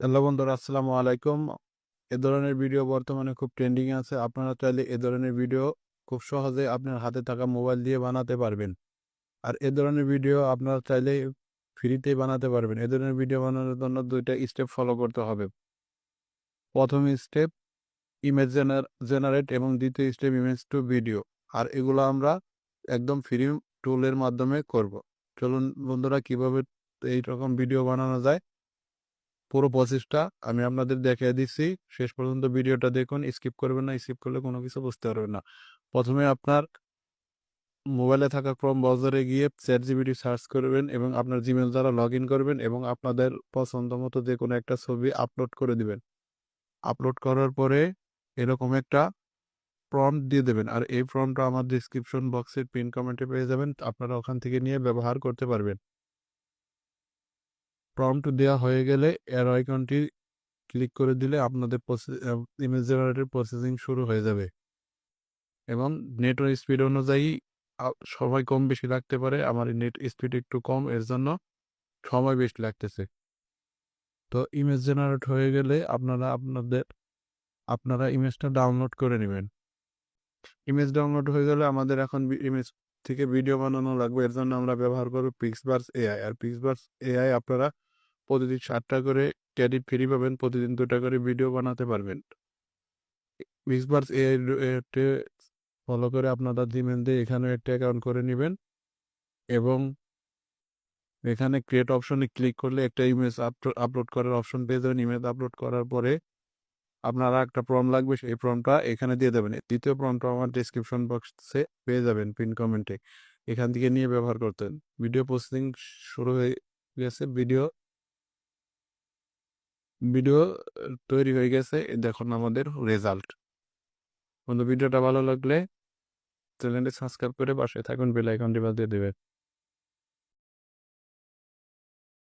Hello বন্ধুরা, আসসালামু আলাইকুম। এ ধরনের ভিডিও বর্তমানে খুব ট্রেন্ডিং আছে। আপনারা চাইলে এ ধরনের ভিডিও খুব সহজে আপনার হাতে থাকা মোবাইল দিয়ে বানাতে পারবেন। আর এ ধরনের ভিডিও আপনারা চাইলে ফ্রিতেই বানাতে পারবেন। এ ধরনের ভিডিও বানানোর জন্য 2টা স্টেপ ফলো করতে হবে। প্রথম স্টেপ ইমেজ জেনারেট এবং দ্বিতীয় স্টেপ ইমেজ টু ভিডিও। আর এগুলো আমরা একদম ফ্রি টুলের মাধ্যমে করব। চলুন বন্ধুরা, কিভাবে এই রকম ভিডিও বানানো যায় পুরো প্রসেসটা আমি আপনাদের দেখিয়ে দিচ্ছি। শেষ পর্যন্ত ভিডিওটা দেখুন, স্কিপ করবেন না। স্কিপ করলে কোনো কিছু বুঝতে পারবেন না। প্রথমে আপনার মোবাইলে থাকা ক্রোম ব্রাউজারে গিয়ে চ্যাটজিপিটি সার্চ করবেন এবং আপনার জিমেল দ্বারা লগ ইন করবেন এবং আপনাদের পছন্দ মতো যে কোনো একটা ছবি আপলোড করে দিবেন। আপলোড করার পরে এরকম একটা প্রম্পট দিয়ে দেবেন। আর এই প্রম্পটটা আমার ডিসক্রিপশন বক্সের পিন কমেন্টে পেয়ে যাবেন। আপনারা ওখান থেকে নিয়ে ব্যবহার করতে পারবেন। প্রম্পট দেওয়া হয়ে গেলে এর আইকনটি ক্লিক করে দিলে আপনাদের ইমেজ জেনারেটর প্রসেসিং শুরু হয়ে যাবে এবং নেটওয়ার্ক স্পিড অনুযায়ী সময় কম বেশি লাগতে পারে। আমার নেট স্পিড একটু কম, এর জন্য সময় বেশি লাগতেছে। তো ইমেজ জেনারেট হয়ে গেলে আপনারা ইমেজটা ডাউনলোড করে নেবেন। ইমেজ ডাউনলোড হয়ে গেলে আমাদের এখন ইমেজ থেকে ভিডিও বানানো লাগবে। এর জন্য আমরা ব্যবহার করব পিক্সবার্স এআই। আর পিক্সবার্স এআই আপনারা প্রতিদিন 7টা করে ক্রেডিট ফ্রি পাবেন, প্রতিদিন 2টা করে ভিডিও বানাতে পারবেন। পিক্সবার্স এআই ফলো করে আপনারা জিমেল দিয়ে এখানে একটা অ্যাকাউন্ট করে নেবেন এবং এখানে ক্রিয়েট অপশনে ক্লিক করলে একটা ইমেজ আপলোড করার অপশন পেয়ে যাবেন। ইমেজ আপলোড করার পরে আপনারা একটা প্রম্পট লাগবে, সেই প্রম্পটটা এখানে দিয়ে দেবেন। দ্বিতীয় প্রম্পটটা আমার ডিসক্রিপশন বক্সে পেয়ে যাবেন পিন কমেন্টে, এখান থেকে নিয়ে ব্যবহার করতেন। ভিডিও প্রসেসিং শুরু হয়ে গেছে। ভিডিও ভিডিও তৈরি হয়ে গেছে। দেখুন আমাদের রেজাল্ট। বন্ধু, ভিডিওটা ভালো লাগলে চ্যানেলটি সাবস্ক্রাইব করে পাশে থাকুন, বেল আইকনটি বাজিয়ে দেবেন।